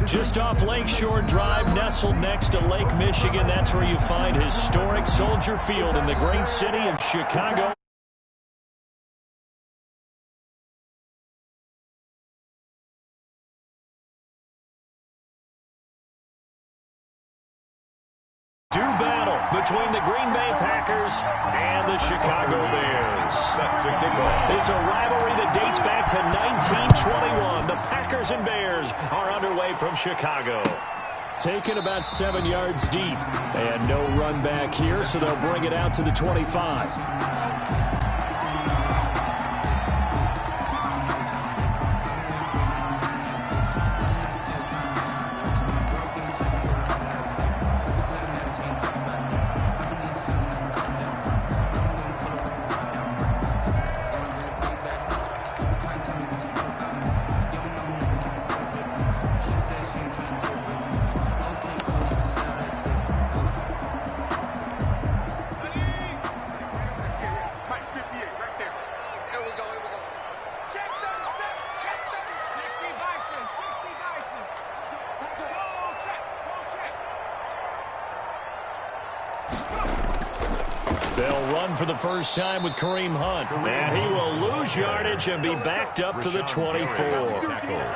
Just off Lakeshore Drive, nestled next to Lake Michigan. That's where you find historic Soldier Field in the great city of Chicago. Battle between the Green Bay Packers and the Chicago Bears. It's a rivalry that dates back to 1921. The Packers and Bears are underway from Chicago. Taken about 7 yards deep. And no run back here, so they'll bring it out to the 25. They'll run for the first time with Kareem Hunt. And he will lose yardage and be backed up to the 24.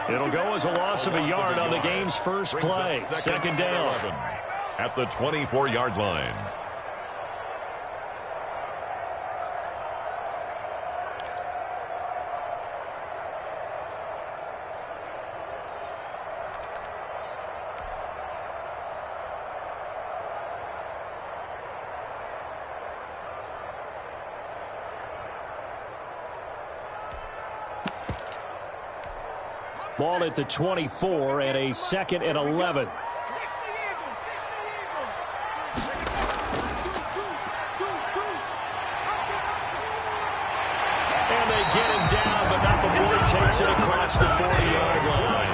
It'll go as a loss of a yard on the game's first play. Second down. At the 24-yard line. Ball at the 24 and a 2nd and 11. And they get him down, but not before he takes it across the 40-yard line.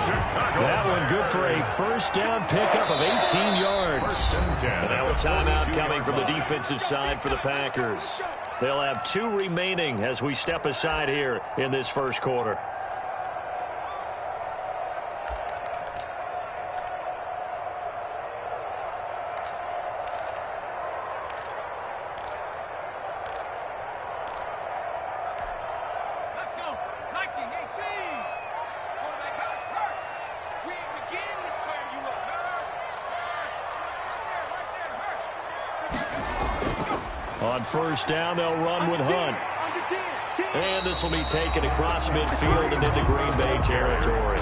That one good for a first down pickup of 18 yards. And now a timeout coming from the defensive side for the Packers. They'll have 2 remaining as we step aside here in this first quarter. On first down, they'll run with Hunt. And this will be taken across midfield and into Green Bay territory.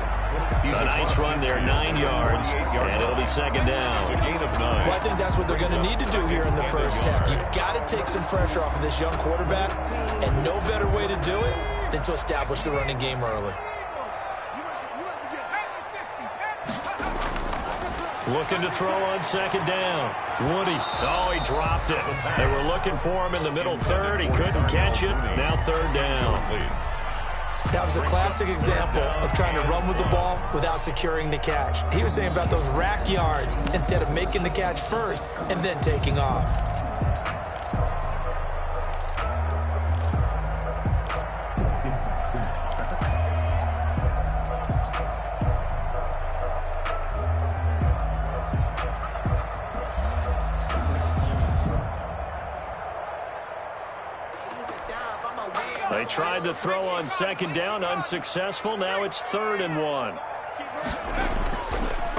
A nice run there, 9 yards, and it'll be second down. Well, I think that's what they're going to need to do here in the first half. You've got to take some pressure off of this young quarterback, and no better way to do it than to establish the running game early. Looking to throw on second down. Woody. Oh, he dropped it. They were looking for him in the middle third. He couldn't catch it. Now third down. That was a classic example of trying to run with the ball without securing the catch. He was thinking about those rack yards instead of making the catch first and then taking off. They tried to throw on second down, unsuccessful. Now it's 3rd and 1.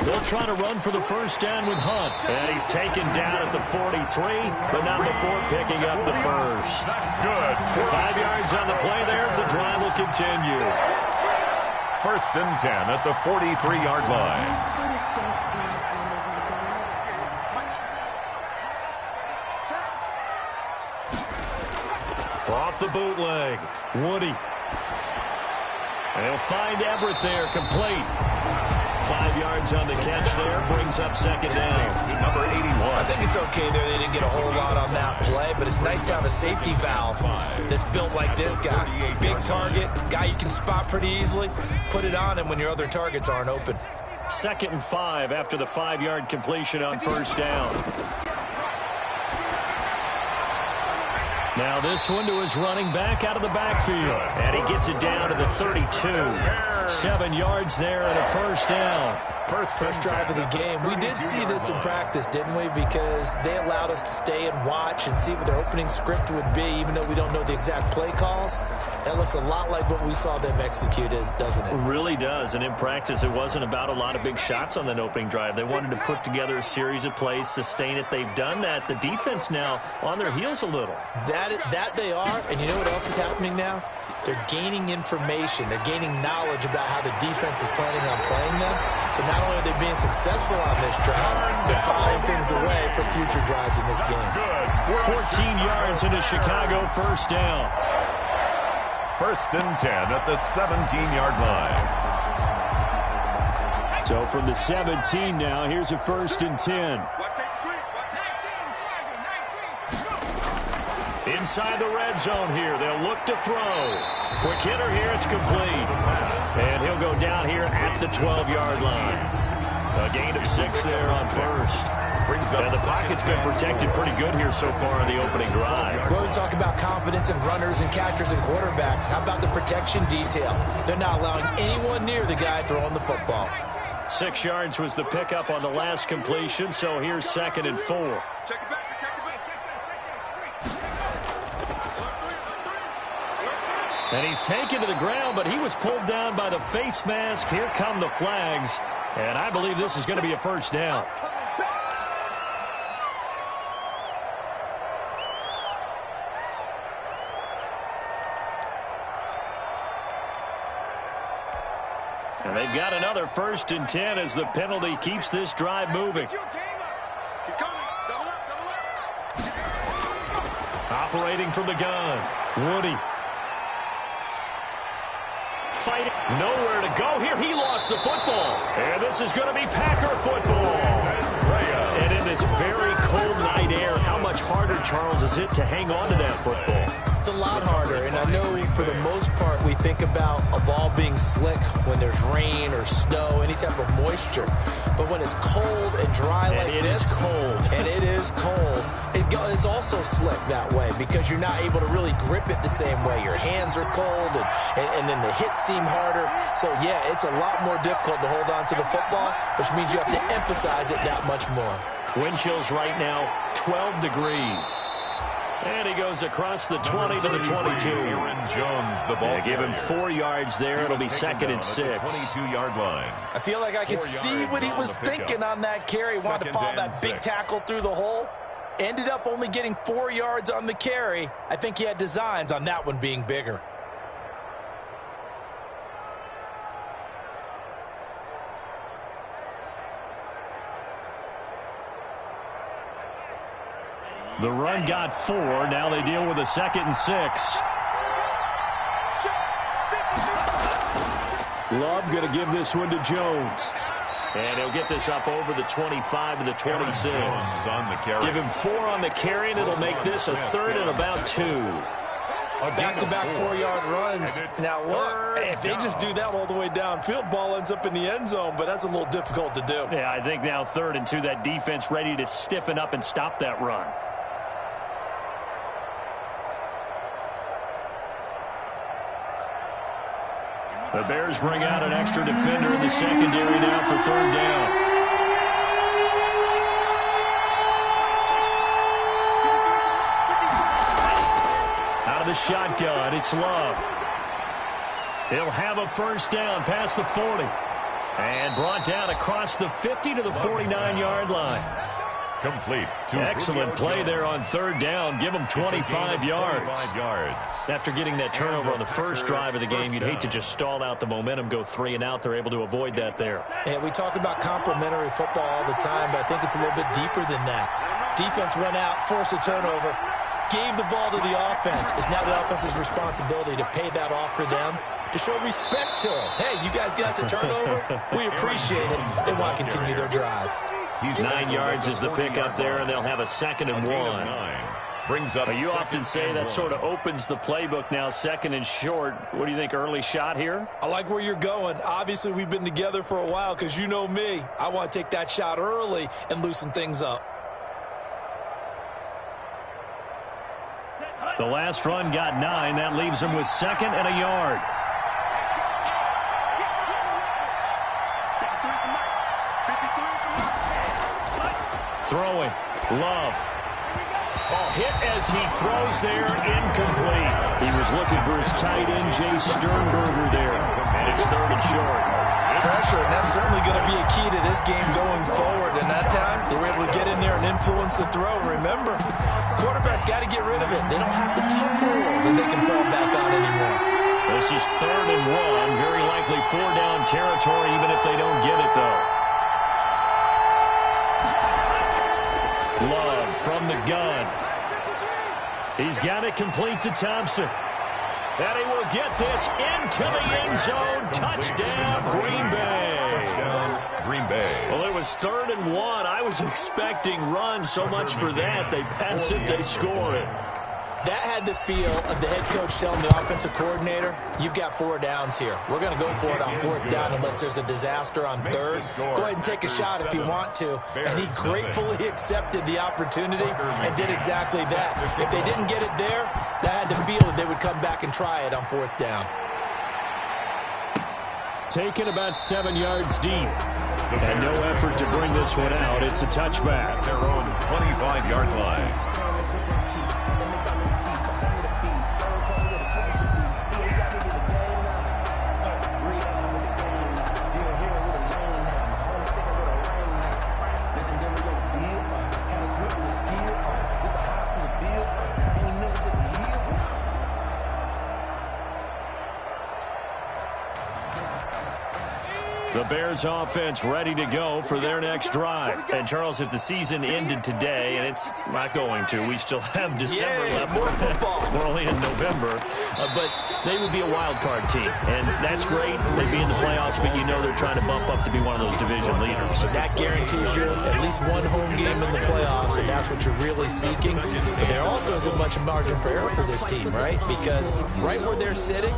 They'll try to run for the first down with Hunt. And he's taken down at the 43, but not before picking up the first. Good. 5 yards on the play there as the drive will continue. 1st and 10 at the 43-yard line. Off the bootleg. Woody. They'll find Everett there, complete. 5 yards on the catch there, brings up second down. To number 81. I think it's okay there. They didn't get a whole lot on that play, but it's nice to have a safety valve that's built like this guy. Big target, guy you can spot pretty easily. Put it on him when your other targets aren't open. 2nd and 5 after the 5-yard completion on first down. Now this one to his running back out of the backfield. And he gets it down to the 32. 7 yards there and a first down. First drive of the game. We did see this in practice, didn't we? Because they allowed us to stay and watch and see what their opening script would be, even though we don't know the exact play calls. That looks a lot like what we saw them execute, doesn't it? It really does. And in practice, it wasn't about a lot of big shots on that opening drive. They wanted to put together a series of plays, sustain it. They've done that. The defense now on their heels a little. That they are. And you know what else is happening now? They're gaining information. They're gaining knowledge about how the defense is planning on playing them. So not only are they being successful on this drive, they're filing things away for future drives in this game. 14 yards into Chicago, first down. First and 10 at the 17-yard line. So from the 17 now, here's a first and 10. Inside the red zone here. They'll look to throw. Quick hitter here. It's complete. And he'll go down here at the 12-yard line. A gain of 6 there on first. And the pocket's been protected pretty good here so far on the opening drive. We always talk about confidence in runners and catchers and quarterbacks. How about the protection detail? They're not allowing anyone near the guy throwing the football. 6 yards was the pickup on the last completion, so here's 2nd and 4. And he's taken to the ground, but he was pulled down by the face mask. Here come the flags, and I believe this is going to be a first down. And they've got another first and 10 as the penalty keeps this drive moving. Operating from the gun, Woody. Fighting, nowhere to go here. He lost the football. And this is going to be Packer football. And in this very cold night air, how much harder, Charles, is it to hang on to that football? It's a lot harder, and I know for the most part we think about a ball being slick when there's rain or snow, any type of moisture. But when it's cold and dry like this, and it is cold, it is also slick that way because you're not able to really grip it the same way. Your hands are cold, and then the hits seem harder. So, yeah, it's a lot more difficult to hold on to the football, which means you have to emphasize it that much more. Wind chills right now, 12 degrees. And he goes across the 20 to the 22. Jones, the ball. Give him 4 yards there. It'll be 2nd and 6. 22-yard line. I feel like I could see what he was thinking on that carry. Wanted to follow that big tackle through the hole. Ended up only getting 4 yards on the carry. I think he had designs on that one being bigger. The run got 4. Now they deal with a 2nd and 6. Love going to give this one to Jones. And he'll get this up over the 25 to the 26. Give him 4 on the carry, and it'll make this a 3rd and about 2. Back-to-back 4-yard runs. Now, look, if they just do that all the way downfield, ball ends up in the end zone, but that's a little difficult to do. Yeah, I think now 3rd and 2, that defense ready to stiffen up and stop that run. The Bears bring out an extra defender in the secondary now for 3rd down. Out of the shotgun, it's Love. He'll have a first down past the 40. And brought down across the 50 to the 49-yard line. Complete. Excellent play there on 3rd down. Give them 25 yards. After getting that turnover on the first drive of the game, you'd hate to just stall out the momentum, go 3 and out. They're able to avoid that there. Yeah, we talk about complementary football all the time, but I think it's a little bit deeper than that. Defense went out, forced a turnover, gave the ball to the offense. It's now the offense's responsibility to pay that off for them, to show respect to them. Hey, you guys got a turnover? We appreciate it. They want to continue their drive. 9 yards is the pickup there, and they'll have a 2nd and 1. Brings up. You often say that sort of opens the playbook now, 2nd and short. What do you think, early shot here? I like where you're going. Obviously, we've been together for a while because you know me. I want to take that shot early and loosen things up. The last run got 9. That leaves him with 2nd and a yard. Throwing. Love. Oh, hit as he throws there. Incomplete. He was looking for his tight end, Jay Sternberger there. And it's 3rd and short. Pressure, and that's certainly going to be a key to this game going forward. And that time, they were able to get in there and influence the throw. Remember, quarterbacks got to get rid of it. They don't have the tuck rule that they can fall back on anymore. This is 3rd and 1. Very likely 4-down territory, even if they don't get it, though. Love from the gun. He's got it complete to Thompson. And he will get this into the end zone. Touchdown, Green Bay. Touchdown, Green Bay. Well, it was 3rd and 1. I was expecting run. So much for that. They pass it, they score it. That had the feel of the head coach telling the offensive coordinator, you've got 4 downs here. We're going to go for it on 4th down unless there's a disaster on 3rd. Go ahead and take a shot if you want to. And he gratefully accepted the opportunity and did exactly that. If they didn't get it there, that had the feel that they would come back and try it on 4th down. Taken about 7 yards deep. And no effort to bring this one out. It's a touchback. Their own 25-yard line. The Bears offense ready to go for their next drive. And, Charles, if the season ended today, and it's not going to, we still have December left. More football. We're only in November. But they would be a wild card team. And that's great. They'd be in the playoffs, but you know they're trying to bump up to be one of those division leaders. That guarantees you at least one home game in the playoffs, and that's what you're really seeking. But there also isn't much margin for error for this team, right? Because right where they're sitting,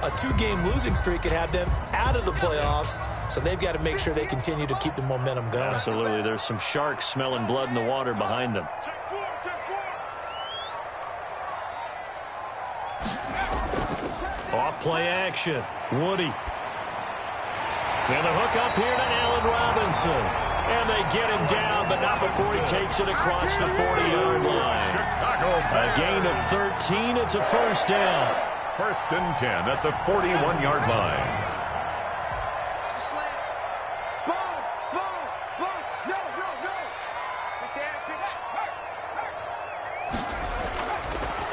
a 2-game losing streak could have them out of the playoffs, so they've got to make sure they continue to keep the momentum going. Absolutely. There's some sharks smelling blood in the water behind them. Off play action. Woody. And the hook up here to Allen Robinson. And they get him down, but not before he takes it across the 40-yard line. A gain of 13. It's a 1st down. 1st and 10 at the 41-yard line.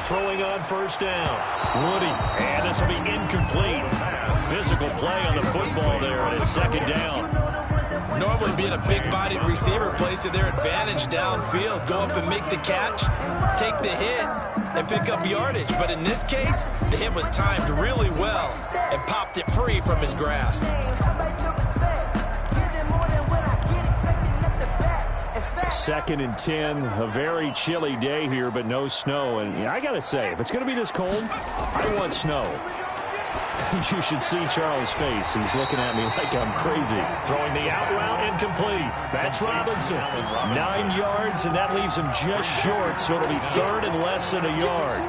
Throwing on 1st down. Woody. And this will be incomplete. Physical play on the football there, and it's 2nd down. Normally being a big-bodied receiver plays to their advantage downfield. Go up and make the catch, take the hit, and pick up yardage. But in this case, the hit was timed really well and popped it free from his grasp. 2nd and 10, a very chilly day here, but no snow. And I got to say, if it's going to be this cold, I want snow. You should see Charles' face. He's looking at me like I'm crazy. Throwing the out route incomplete. That's Robinson. 9 yards, and that leaves him just short, so it'll be 3rd and less than a yard.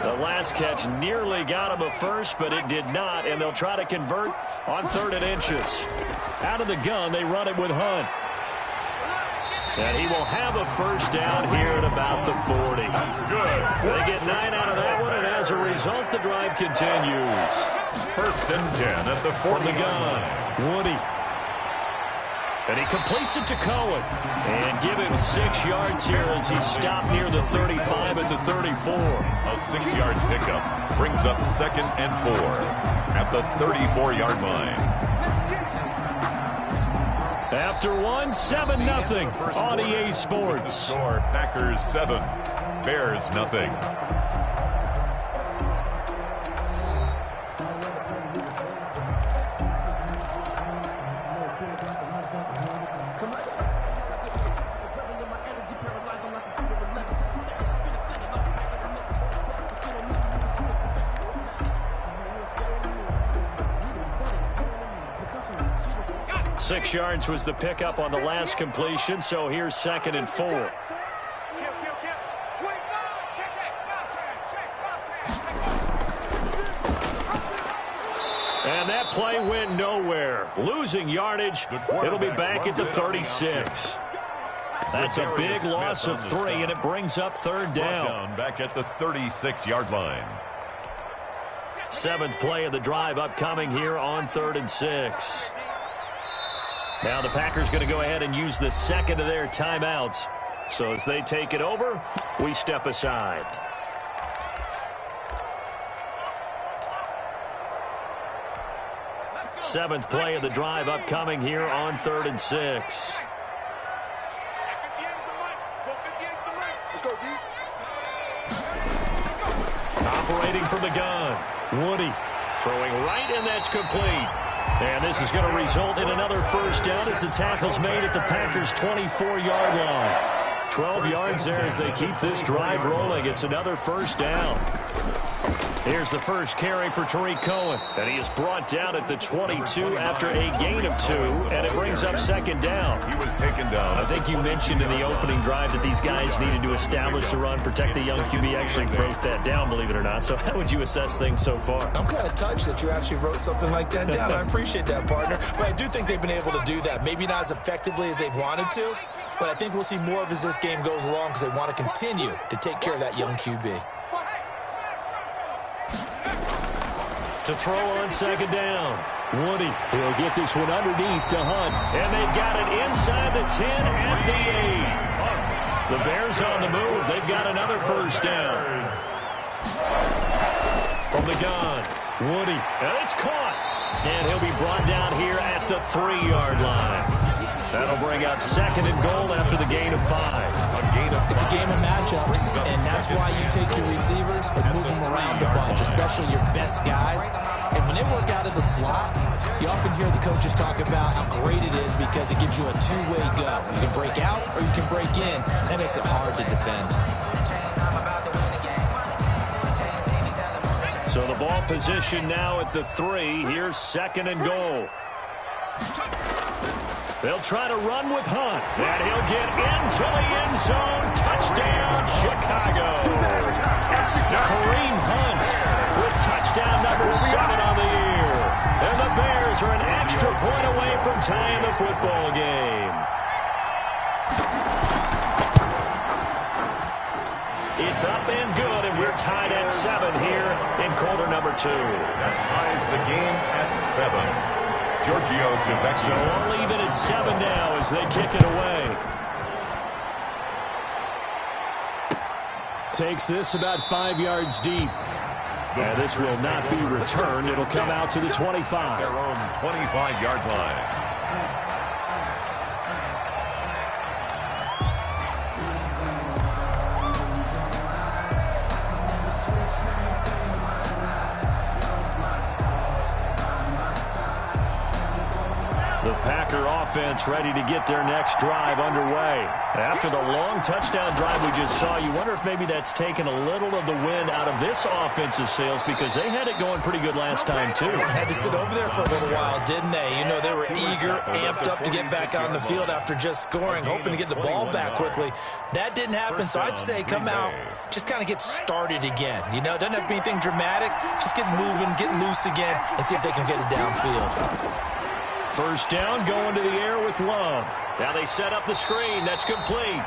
The last catch nearly got him a first, but it did not, and they'll try to convert on 3rd and inches. Out of the gun, they run it with Hunt. And he will have a 1st down here at about the 40. They get 9 out of that one, and as a result, the drive continues. 1st and 10 at the 40. From the gun, Woody. And he completes it to Cohen. And give him 6 yards here as he stopped near the 35 at the 34. A 6-yard pickup brings up 2nd and 4 at the 34-yard line. After 7-0 on EA Sports. Packers 7, Bears nothing. 6 yards was the pickup on the last completion, so here's 2nd and 4. And that play went nowhere. Losing yardage. It'll be back at the 36. That's a big loss of 3, and it brings up 3rd down. Back at the 36-yard line. 7th play of the drive upcoming here on 3rd and 6. Now the Packers going to go ahead and use the 2nd of their timeouts. So as they take it over, we step aside. Seventh play of the drive upcoming here on 3rd and 6. Operating from the gun. Woody throwing right, and that's complete. And this is going to result in another 1st down as the tackle's made at the Packers' 24-yard line. 12 yards there as they keep this drive rolling. It's another 1st down. Here's the first carry for Tariq Cohen, and he is brought down at the 22 after a gain of 2, and it brings up 2nd down. He was taken down. I think you mentioned in the opening drive that these guys needed to establish the run, protect the young QB. Actually broke that down, believe it or not. So how would you assess things so far? I'm kind of touched that you actually wrote something like that down. I appreciate that, partner. But I do think they've been able to do that. Maybe not as effectively as they've wanted to, but I think we'll see more of as this game goes along because they want to continue to take care of that young QB. To throw on 2nd down. Woody will get this one underneath to Hunt. And they've got it inside the 10 at the 8. The Bears on the move. They've got another 1st down. From the gun, Woody. And it's caught. And he'll be brought down here at the 3-yard line. That'll bring up 2nd and goal after the gain of 5. It's a game of matchups, and that's why you take your receivers and move them around a bunch, especially your best guys. And when they work out of the slot, you often hear the coaches talk about how great it is because it gives you a two-way go. You can break out or you can break in. That makes it hard to defend. So the ball position now at the 3. Here's 2nd and goal. They'll try to run with Hunt, and he'll get into the end zone. Touchdown, Chicago. Kareem Hunt with touchdown number 7 on the year. And the Bears are an extra point away from tying the football game. It's up and good, and we're tied at 7 here in quarter number 2. That ties the game at 7. Giorgio to Vecchio. So we'll leave it at 7 now as they kick it away. Takes this about 5 yards deep. And this will not be returned. It'll come out to the 25. Their own 25-yard line. The Packer offense ready to get their next drive underway. After the long touchdown drive we just saw, you wonder if maybe that's taken a little of the wind out of this offensive sails because they had it going pretty good last time, too. Had to sit over there for a little while, didn't they? You know, they were eager, amped up to get back on the field after just scoring, hoping to get the ball back quickly. That didn't happen, so I'd say come out, just kind of get started again. You know, it doesn't have to be anything dramatic. Just get moving, get loose again, and see if they can get it downfield. First down, going to the air with Love. Now they set up the screen. That's complete.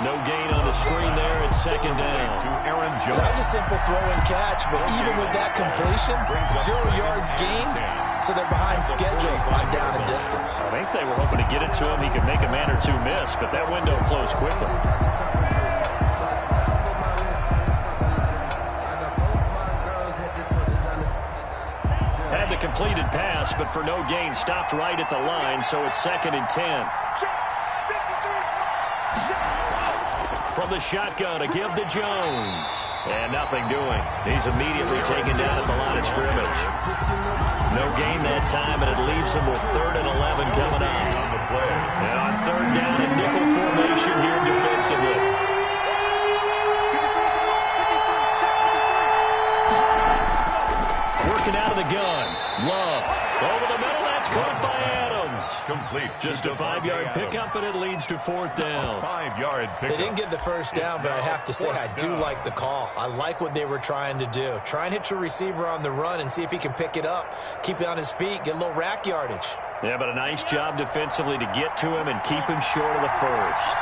No gain on the screen there. It's 2nd down. To Aaron Jones. That was a simple throw and catch, but even with that completion, 0 yards gained, so they're behind schedule on down and distance. I think they were hoping to get it to him. He could make a man or two miss, but that window closed quickly. Had the completed pass, but for no gain, stopped right at the line, so it's 2nd and 10. From the shotgun, a give to Jones. And nothing doing. He's immediately taken down at the line of scrimmage. No gain that time, and it leaves him with 3rd and 11 coming up. And on 3rd down, a nickel formation here defensively. Working out of the gun. Love. Over the middle. That's caught by Adams. Adams. Complete. Just a 5-yard pickup, and it leads to 4th down. 5-yard pickup. They didn't get the first down, but I have to say I do like the call. I like what they were trying to do. Try and hit your receiver on the run and see if he can pick it up. Keep it on his feet, get a little rack yardage. Yeah, but a nice job defensively to get to him and keep him short of the first.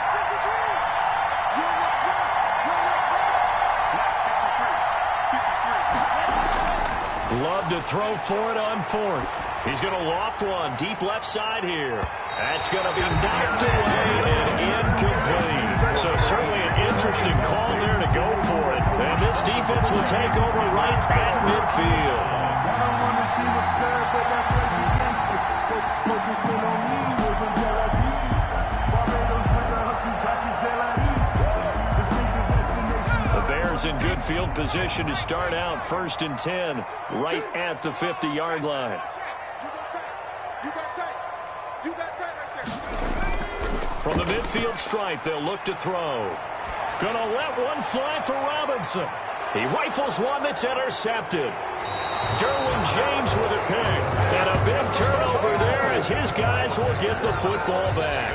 Love to throw for it on 4th. He's going to loft one deep left side here. That's going to be knocked away and incomplete. So certainly an interesting call there to go for it. And this defense will take over right at midfield. In good field position to start out 1st and 10 right at the 50-yard line. From the midfield stripe, they'll look to throw. Gonna let one fly for Robinson. He rifles one that's intercepted. Derwin James with a pick. And a big turnover there as his guys will get the football back.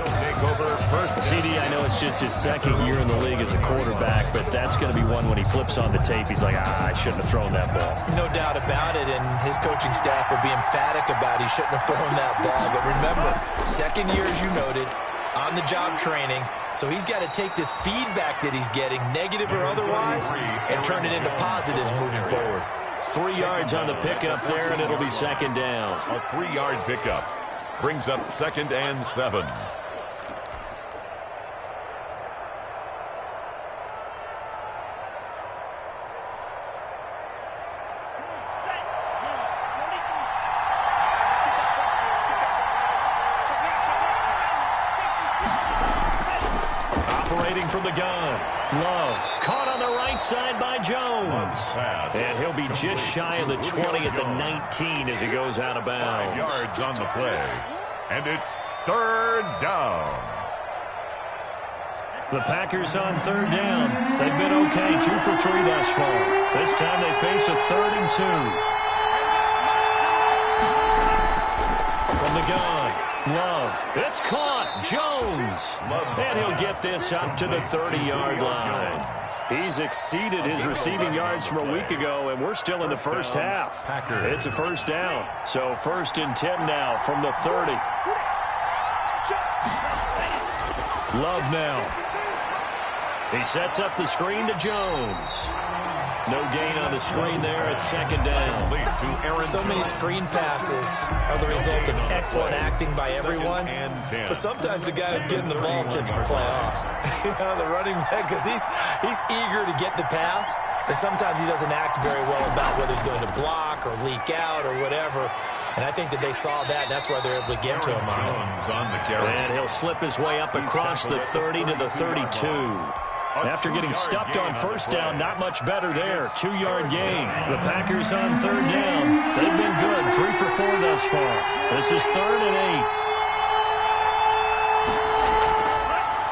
CD, I know it's just his 2nd year in the league as a quarterback, but that's going to be one when he flips on the tape. He's like, I shouldn't have thrown that ball. No doubt about it, and his coaching staff will be emphatic about he shouldn't have thrown that ball. But remember, 2nd year, as you noted, on-the-job training. So he's got to take this feedback that he's getting, negative or otherwise, and turn it into positives moving forward. 3 yards on the pickup there, and it'll be 2nd down. A 3-yard pickup brings up 2nd and 7. Operating from the gun. Love caught on the right side by Jones. And he'll be just shy of the 20 at the 19 as he goes out of bounds. 5 yards on the play. And it's 3rd down. The Packers on 3rd down. They've been okay, 2 for 3 thus far. This time they face a 3rd and 2. From the gun. Love. It's caught. Jones. And he'll get this up to the 30-yard line. He's exceeded his receiving yards from a week ago, and we're still in the first half. It's a 1st down. So 1st and 10 now from the 30. Love now. He sets up the screen to Jones. No gain on the screen there at 2nd down. So many screen passes are the result of excellent acting by everyone. But sometimes the guy who's getting the ball tips the play off. The running back, because he's eager to get the pass. And sometimes he doesn't act very well about whether he's going to block or leak out or whatever. And I think that they saw that, and that's why they're able to get to him on it. And he'll slip his way up across the 30 to the 32. After getting stuffed on 1st down, not much better there. 2-yard gain. The Packers on 3rd down. They've been good. 3 for 4 thus far. This is 3rd and 8.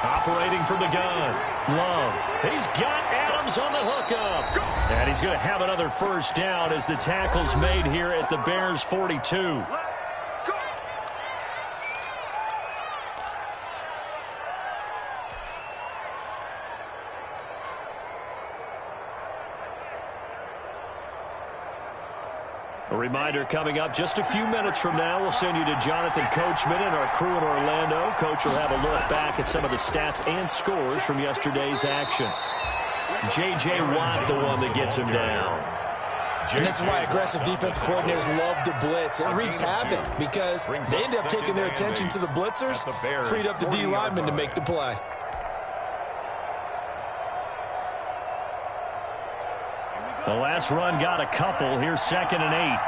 Operating from the gun. Love. He's got Adams on the hookup. And he's going to have another 1st down as the tackle's made here at the Bears' 42. A reminder coming up just a few minutes from now, we'll send you to Jonathan Coachman and our crew in Orlando. Coach will have a look back at some of the stats and scores from yesterday's action. J.J. Watt, the one that gets him down. And this is why aggressive defensive coordinators love to blitz. It wreaks havoc because they end up taking their attention to the blitzers, freed up the D lineman to make the play. The last run got a couple. Here's 2nd and 8.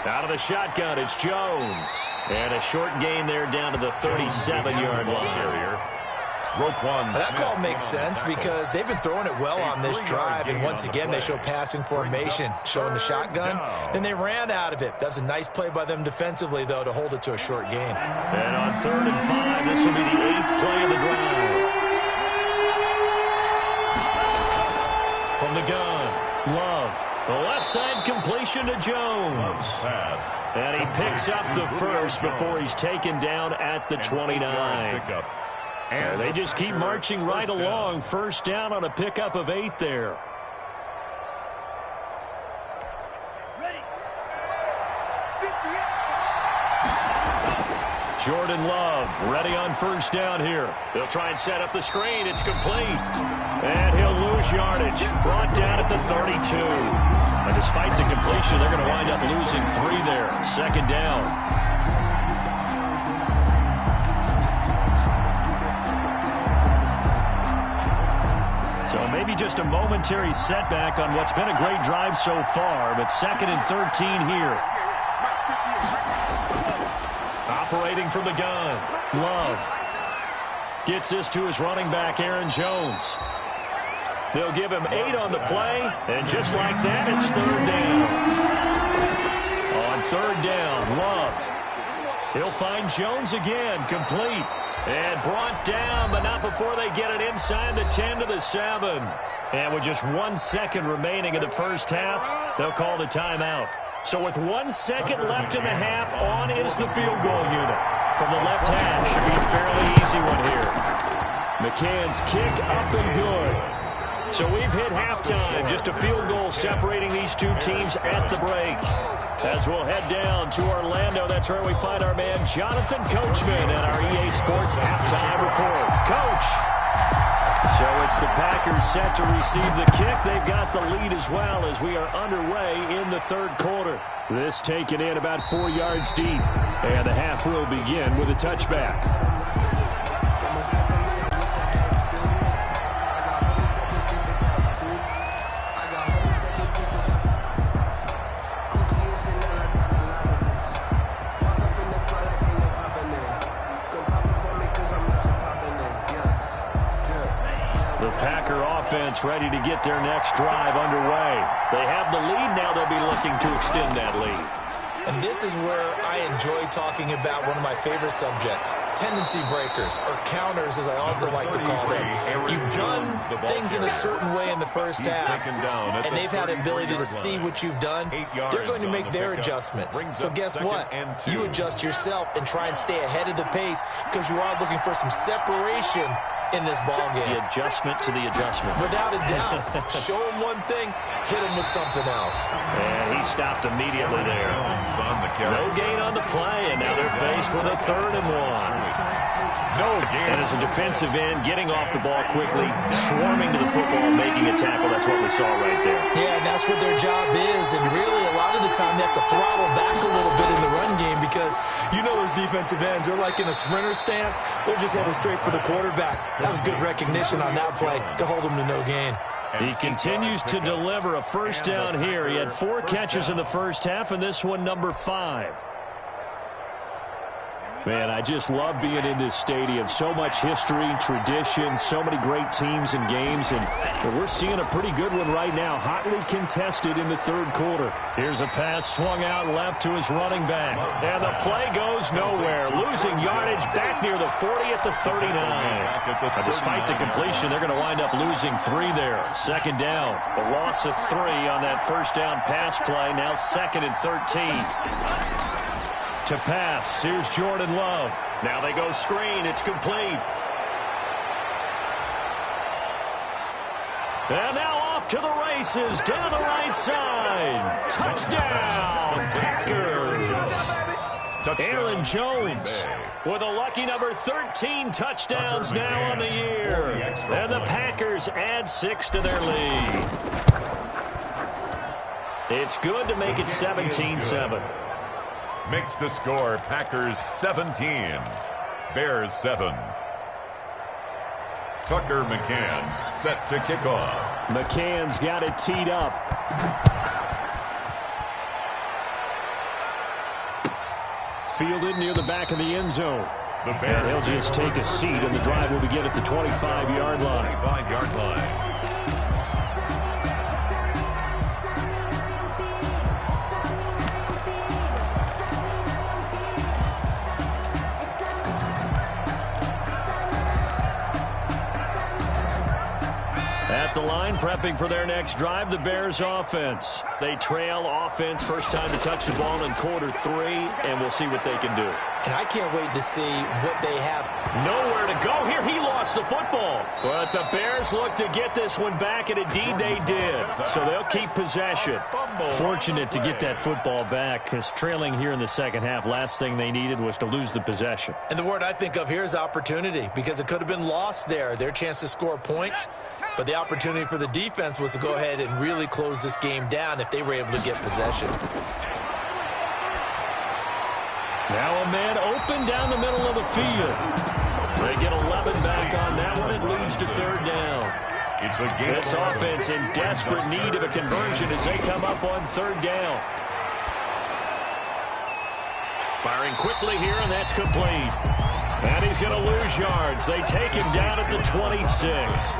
Out of the shotgun, it's Jones. And a short gain there down to the 37-yard line. That call makes sense because they've been throwing it well on this drive, and once again they show passing formation, showing the shotgun. Then they ran out of it. That's a nice play by them defensively, though, to hold it to a short gain. And on 3rd and 5, this will be the 8th play of the drive. From the gun, Love. The Left side completion to Jones. And he picks up the first before he's taken down at the 29. And they just keep marching right along. First down on a pickup of 8 there. Jordan Love ready on first down here. They'll try and set up the screen. It's complete. And he'll lose yardage. Brought down at the 32. And despite the completion, they're going to wind up losing 3 there. Second down. So maybe just a momentary setback on what's been a great drive so far. But 2nd and 13 here. Operating from the gun. Love gets this to his running back, Aaron Jones. They'll give him 8 on the play, and just like that, it's 3rd down. On 3rd down, Love. He'll find Jones again, complete. And brought down, but not before they get it inside the 10 to the 7. And with just 1 second remaining in the first half, they'll call the timeout. So with 1 second left in the half, on is the field goal unit. From the left half, should be a fairly easy one here. McCann's kick up and good. So we've hit halftime. Just a field goal separating these two teams at the break. As we'll head down to Orlando, that's where we find our man Jonathan Coachman at our EA Sports Halftime Report. Coach! So it's the Packers set to receive the kick. They've got the lead as well as we are underway in the 3rd quarter. This taken in about 4 yards deep. And the half will begin with a touchback. Ready to get their next drive underway. They have the lead now. They'll be looking to extend that lead. And this is where I enjoy talking about one of my favorite subjects, tendency breakers, or counters, as I also like to call them. You've done things in a certain way in the first half, and they've had the ability to see what you've done. They're going to make their adjustments. So guess what? You adjust yourself and try and stay ahead of the pace because you are looking for some separation in this ball game. The adjustment to the adjustment. Without a doubt. Show him one thing, hit him with something else. And he stopped immediately there. No gain on the play, and now they're faced with a 3rd and 1. No gain. And as a defensive end, getting off the ball quickly, swarming to the football, making a tackle. That's what we saw right there. Yeah, and that's what their job is. And really, a lot of the time, they have to throttle back a little bit in the run game because you know those defensive ends, they're like in a sprinter stance. They're just headed straight for the quarterback. That was good recognition on that play to hold him to no gain. He continues to deliver a first down here. He had 4 catches in the first half, and this one number 5. Man, I just love being in this stadium. So much history, tradition, so many great teams and games, and we're seeing a pretty good one right now, hotly contested in the 3rd quarter. Here's a pass swung out left to his running back, and the play goes nowhere. Losing yardage back near the 40 at the 39. But despite the completion, they're going to wind up losing 3 there. 2nd down. The loss of 3 on that first down pass play. Now 2nd and 13. To pass, here's Jordan Love. Now they go screen, it's complete. And now off to the races, down the right side. Touchdown, Packers. Aaron Jones with a lucky number 13 touchdowns now on the year. And the Packers add 6 to their lead. It's good to make it 17-7. Makes the score Packers 17, Bears 7. Tucker McCann set to kick off. McCann's got it teed up. Fielded near the back of the end zone. And he'll just take a seat, and the drive will begin at the 25-yard line. 25-yard line. At the line, prepping for their next drive, the Bears offense. They trail offense, first time to touch the ball in quarter 3, and we'll see what they can do. And I can't wait to see what they have. Nowhere to go here. He lost the football. But the Bears look to get this one back, and indeed they did. So they'll keep possession. Fortunate to get that football back, because trailing here in the second half, last thing they needed was to lose the possession. And the word I think of here is opportunity, because it could have been lost there, their chance to score points. But the opportunity for the defense was to go ahead and really close this game down if they were able to get possession. Now a man open down the middle of the field. They get 11 back on that one. It leads to third down. This offense in desperate need of a conversion as they come up on third down. Firing quickly here, and that's complete. And he's going to lose yards. They take him down at the 26.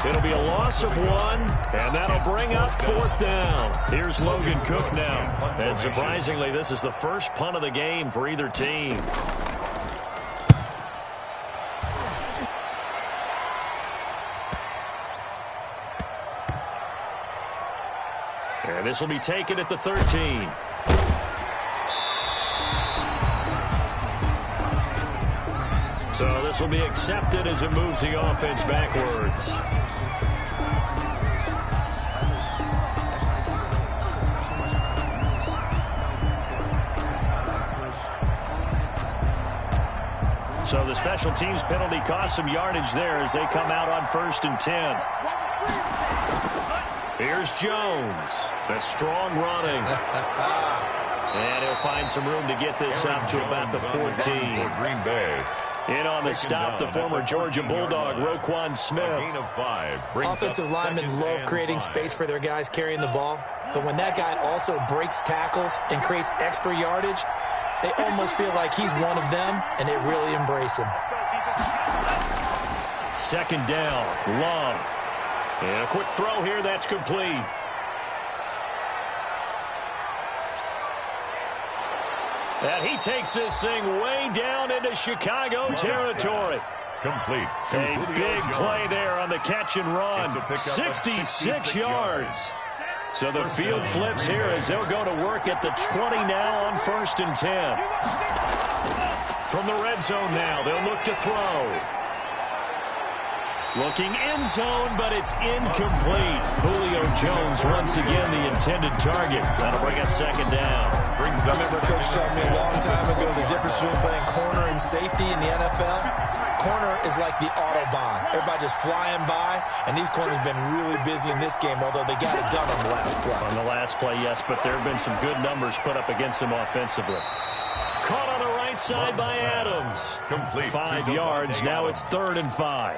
It'll be a loss of 1, and that'll bring up fourth down. Here's Logan Cook now. And surprisingly, this is the first punt of the game for either team. And this will be taken at the 13. So this will be accepted as it moves the offense backwards. So the special teams penalty cost some yardage there as they come out on 1st and 10. Here's Jones. The strong running. And he'll find some room to get this up to about the 14. Green Bay. In on the stop, the former Georgia Bulldog, Roquan Smith. Offensive linemen love creating space for their guys carrying the ball. But when that guy also breaks tackles and creates extra yardage, they almost feel like he's one of them, and they really embrace him. Second down, Love. And a quick throw here, that's complete. And he takes this thing way down into Chicago territory. Complete. A big play there on the catch and run. 66 yards. So the field flips here as they'll go to work at the 20 now on 1st and 10. From the red zone now, they'll look to throw. Looking end zone, but it's incomplete. Julio Jones once again the intended target. That'll bring up second down. I remember Coach telling me a long time ago the difference between playing corner and safety in the NFL. Corner is like the Autobahn. Everybody just flying by, and these corners have been really busy in this game, although they got it done on the last play. On the last play, yes, but there have been some good numbers put up against them offensively. Caught on the right side by Adams. Complete. 5 yards. Now it's 3rd and 5.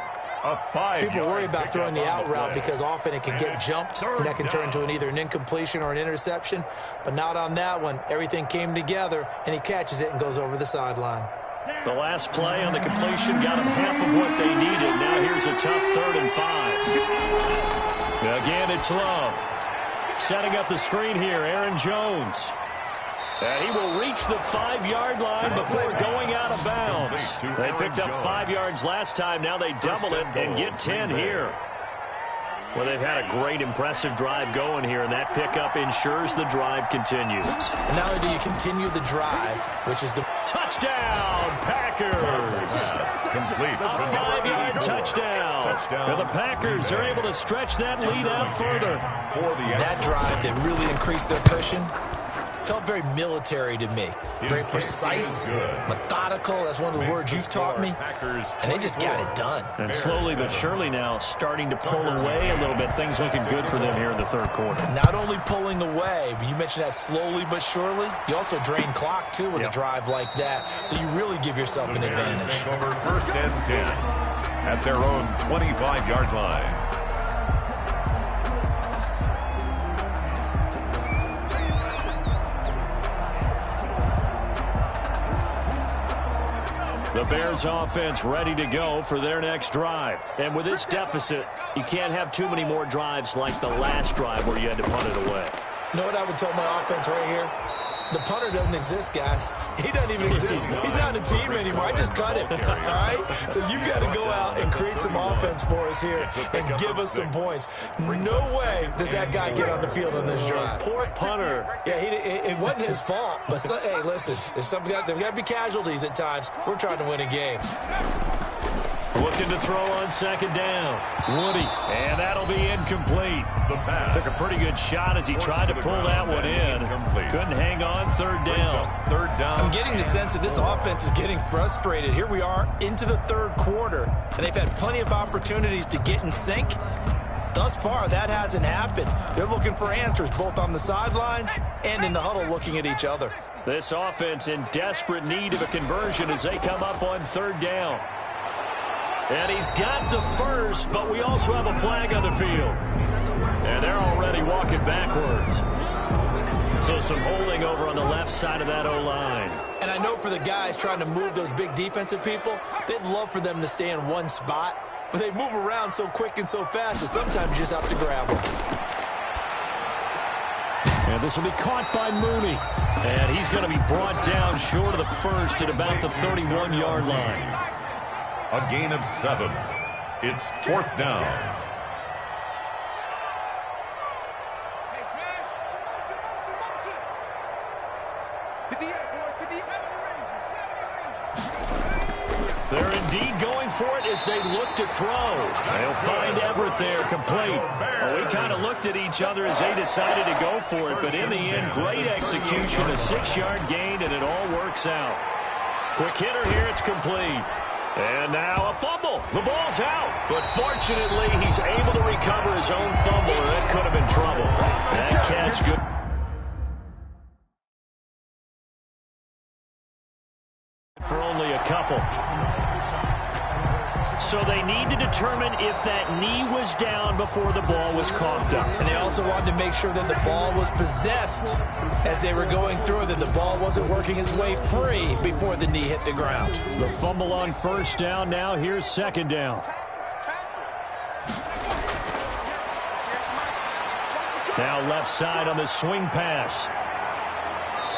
People worry about throwing the out route because often it can get jumped, and that can turn into either an incompletion or an interception. But not on that one. Everything came together, and he catches it and goes over the sideline. The last play on the completion got them half of what they needed. Now here's a tough 3rd and 5. Again, it's Love. Setting up the screen here, Aaron Jones. And he will reach the 5-yard line before going out of bounds. They picked up 5 yards last time. Now they double it and get 10 here. Well, they've had a great, impressive drive going here, and that pickup ensures the drive continues. And not only do you continue the drive, which is the touchdown, Packers. Complete. A 5-yard touchdown. Now the Packers are able to stretch that lead out further. That drive that really increased their cushion felt very military to me. Very precise, methodical. That's one of the words you've taught me. And they just got it done. And slowly but surely now starting to pull away a little bit. Things looking good for them here in the third quarter. Not only pulling away, but you mentioned that slowly but surely. You also drain clock, too, with a drive like that. So you really give yourself an advantage. Over 1st and 10 at their own 25-yard line. The Bears offense ready to go for their next drive. And with this deficit, you can't have too many more drives like the last drive where you had to punt it away. You know what I would tell my offense right here? The punter doesn't exist, guys. He doesn't even exist. He's not in a team anymore. I just cut him, all right? So you've got to go out and create some offense for us here and give us some points. No way does that guy get on the field on this drive. Poor punter. Yeah, it wasn't his fault. But, hey, listen, there's got to be casualties at times. We're trying to win a game. Looking to throw on second down. Woody. And that'll be incomplete. Took a pretty good shot as he tried to pull that one in. Couldn't hang on. Third down. I'm getting the sense that this offense is getting frustrated. Here we are into the third quarter, and they've had plenty of opportunities to get in sync. Thus far, that hasn't happened. They're looking for answers both on the sidelines and in the huddle looking at each other. This offense in desperate need of a conversion as they come up on third down. And he's got the first, but we also have a flag on the field. And they're already walking backwards. So some holding over on the left side of that O-line. And I know for the guys trying to move those big defensive people, they'd love for them to stay in one spot. But they move around so quick and so fast that sometimes you just have to grab them. And this will be caught by Mooney. And he's going to be brought down short of the first at about the 31-yard line. A gain of 7. It's fourth down. They're indeed going for it as they look to throw. They'll find Everett there, complete. Well, we kind of looked at each other as they decided to go for it, but in the end, great execution, a 6-yard gain, and it all works out. Quick hitter here, it's complete. And now a fumble. The ball's out. But fortunately, he's able to recover his own fumble, or that could have been trouble. That catch good. For only a couple. So they need to determine if that knee was down before the ball was coughed up. And they also wanted to make sure that the ball was possessed as they were going through, that the ball wasn't working its way free before the knee hit the ground. The fumble on first down. Now here's second down. Now left side on the swing pass.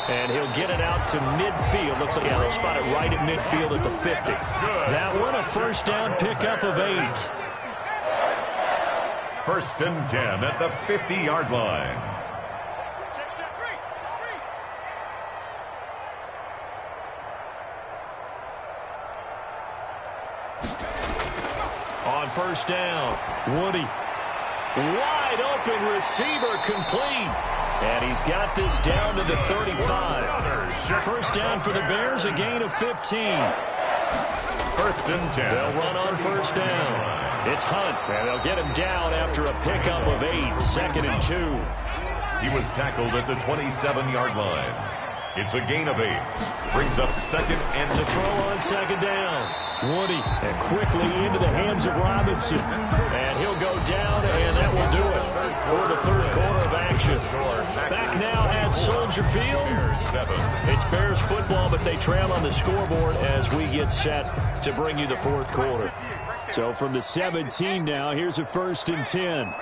And he'll get it out to midfield. Looks like, yeah, they'll spot it right at midfield at the 50. That one, a first down pickup of 8. First and 10 at the 50-yard line. On first down, Woody. Wide open receiver, complete. And he's got this down to the 35. First down for the Bears, a gain of 15. First and 10. They'll run on first down. It's Hunt, and they'll get him down after a pickup of 8. Second and 2. He was tackled at the 27-yard line. It's a gain of 8. Brings up second and to throw on second down. Woody, and quickly into the hands of Robinson. And he'll go down, and that will do it for the third quarter of action. Back now at Soldier Field. It's Bears football, but they trail on the scoreboard as we get set to bring you the fourth quarter. So from the 17 now, here's a first and 10.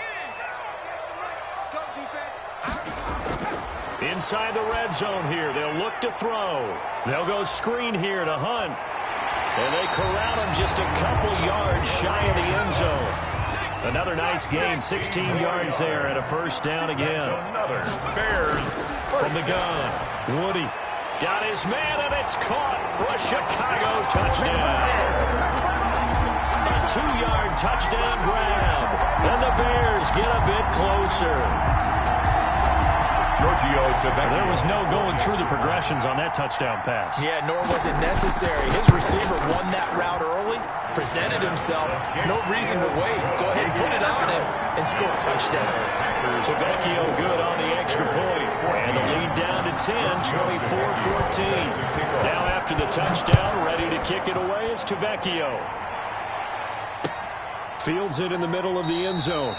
Inside the red zone here, they'll look to throw. They'll go screen here to Hunt. And they corral him just a couple yards shy of the end zone. Another nice gain, 16 yards there, and a first down again. Another Bears from the gun. Woody got his man, and it's caught for a Chicago touchdown. A 2-yard touchdown grab, and the Bears get a bit closer. There was no going through the progressions on that touchdown pass. Yeah, nor was it necessary. His receiver won that route early, presented himself. No reason to wait. Go ahead and put it on him and score a touchdown. Tavecchio good on the extra point. And the lead down to 10, 24-14. Now after the touchdown, ready to kick it away is Tavecchio. Fields it in the middle of the end zone.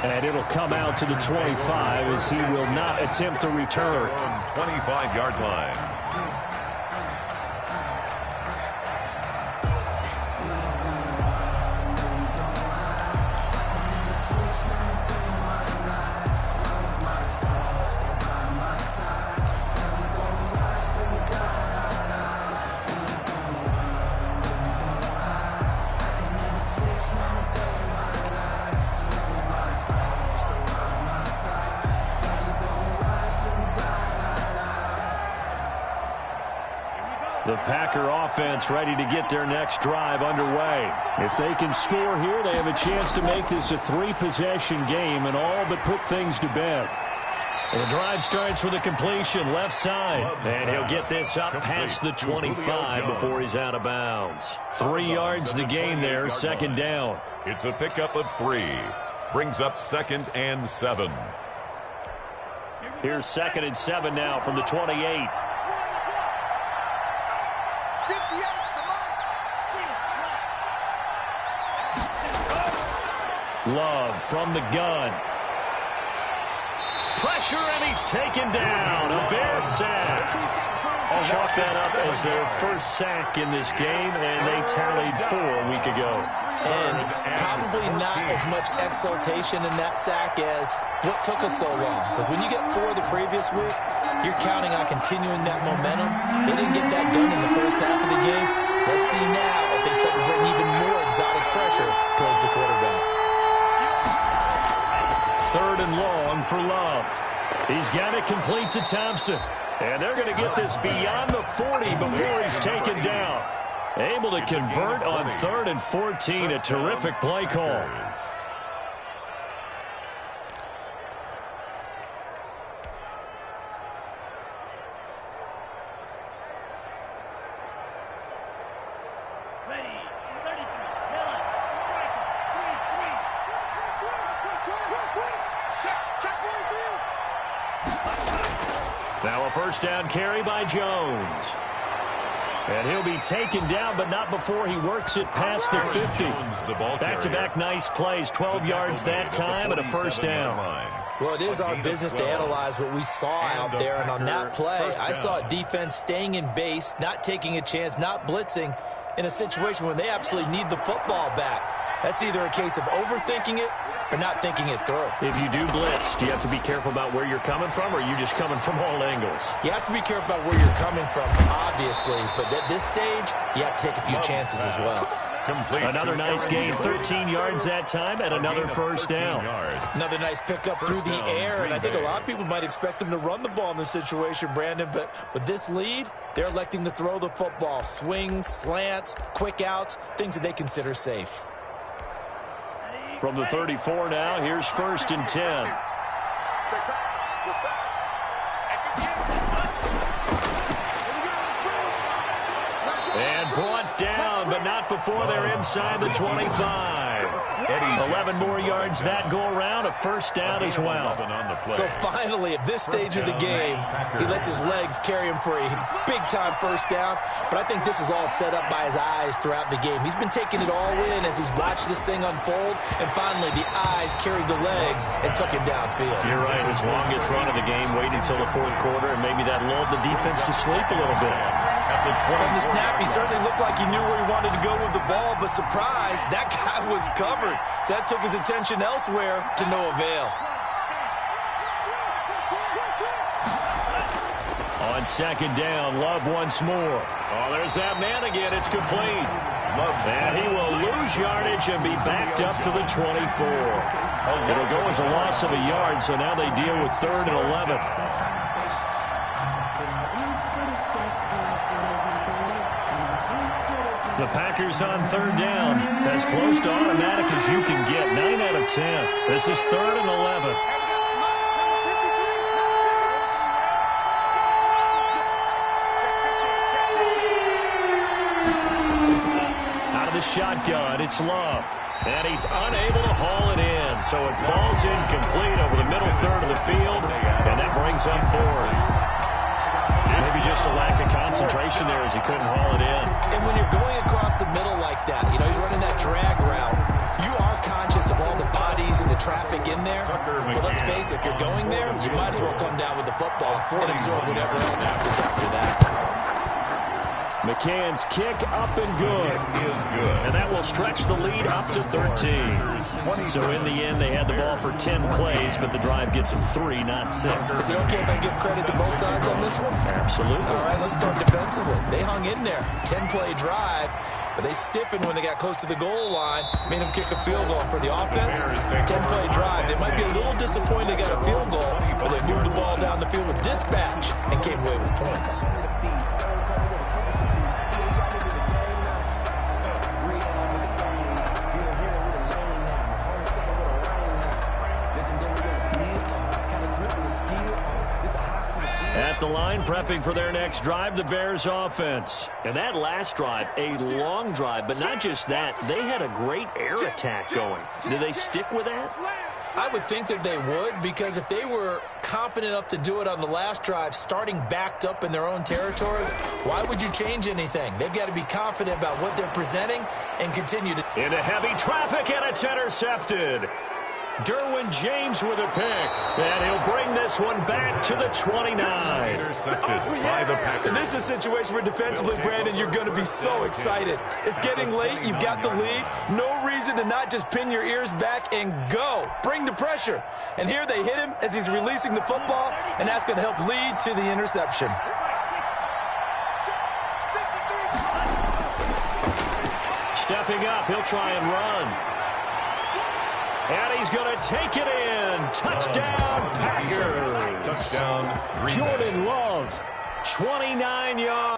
And it'll come out to the 25 as he will not attempt to return. 25-yard line. The Packer offense ready to get their next drive underway. If they can score here, they have a chance to make this a 3-possession game and all but put things to bed. The drive starts with a completion left side. And he'll get this up past the 25 before he's out of bounds. 3 yards the gain there, second down. It's a pickup of 3. Brings up 2nd and 7. Here's 2nd and 7 now from the 28. Love from the gun. Pressure, and he's taken down. A Bear sack. Chalk that up as their first sack in this game, and they tallied 4 a week ago. And probably not as much exultation in that sack as what took us so long. Because when you get 4 the previous week, you're counting on continuing that momentum. They didn't get that done in the first half of the game. Let's see now if they start to bring even more exotic pressure towards the quarterback. 3rd and long for Love. He's got it complete to Thompson. And they're going to get this beyond the 40 before he's taken down. Able to convert on 3rd and 14. A terrific play call. Now a first down carry by Jones. And he'll be taken down, but not before he works it past the 50. Back-to-back nice plays, 12 yards that time, and a first down. Well, it is our business to analyze what we saw out there, and on that play, I saw a defense staying in base, not taking a chance, not blitzing in a situation where they absolutely need the football back. That's either a case of overthinking it or not thinking it through. If you do blitz, do you have to be careful about where you're coming from, or are you just coming from all angles? You have to be careful about where you're coming from, obviously, but at this stage, you have to take a few chances as well. Another nice gain, 13 yards that time, and another first down. Another nice pickup through the air, and I think a lot of people might expect them to run the ball in this situation, Brandon, but with this lead, they're electing to throw the football. Swings, slants, quick outs, things that they consider safe. From the 34 now, here's 1st and 10. And brought down, but not before they're inside the 25. 11 more yards that go around, a first down as well. So finally, at this stage of the game, he lets his legs carry him for a big-time first down. But I think this is all set up by his eyes throughout the game. He's been taking it all in as he's watched this thing unfold. And finally, the eyes carried the legs and took him downfield. You're right. His longest run of the game waited until the 4th quarter, and maybe that lulled the defense to sleep a little bit. From the snap, he certainly looked like he knew where he wanted to go with the ball, but surprise, that guy was covered. So that took his attention elsewhere to no avail. On 2nd down, Love once more. Oh, there's that man again. It's complete. And he will lose yardage and be backed up to the 24. It'll go as a loss of a yard, so now they deal with 3rd and 11. The Packers on 3rd down, as close to automatic as you can get. 9 out of 10. This is 3rd and 11. Out of the shotgun, it's Love. And he's unable to haul it in, so it falls incomplete over the middle 3rd of the field, and that brings up 4th. Maybe just a lack of concentration there as he couldn't haul it in. And when you're going across the middle like that, you know, he's running that drag route, you are conscious of all the bodies and the traffic in there. But let's face it, if you're going there, you might as well come down with the football and absorb whatever else happens after that. McCann's kick up and good. And that will stretch the lead up to 13. So in the end, they had the ball for 10 plays, but the drive gets them 3, not 6. Is it okay if I give credit to both sides on this one? Absolutely. All right, let's start defensively. They hung in there. 10-play drive, but they stiffened when they got close to the goal line, made them kick a field goal. For the offense, 10-play drive. They might be a little disappointed they got a field goal, but they moved the ball down the field with dispatch and came away with points. At the line, prepping for their next drive, the Bears offense. And that last drive, a long drive, but not just that. They had a great air attack going. Do they stick with that? I would think that they would, because if they were confident enough to do it on the last drive, starting backed up in their own territory, why would you change anything? They've got to be confident about what they're presenting and continue to. Into heavy traffic, and it's intercepted. Derwin James with a pick, and he'll bring this one back to the 29. Intercepted by the Packers. And this is a situation where defensively, Brandon, you're going to be so excited. It's getting late. You've got the lead. No reason to not just pin your ears back and go. Bring the pressure. And here they hit him as he's releasing the football, and that's going to help lead to the interception. Stepping up, he'll try and run. And he's going to take it in. Touchdown, Packers. Touchdown, Green Bay. Jordan Love, 29 yards.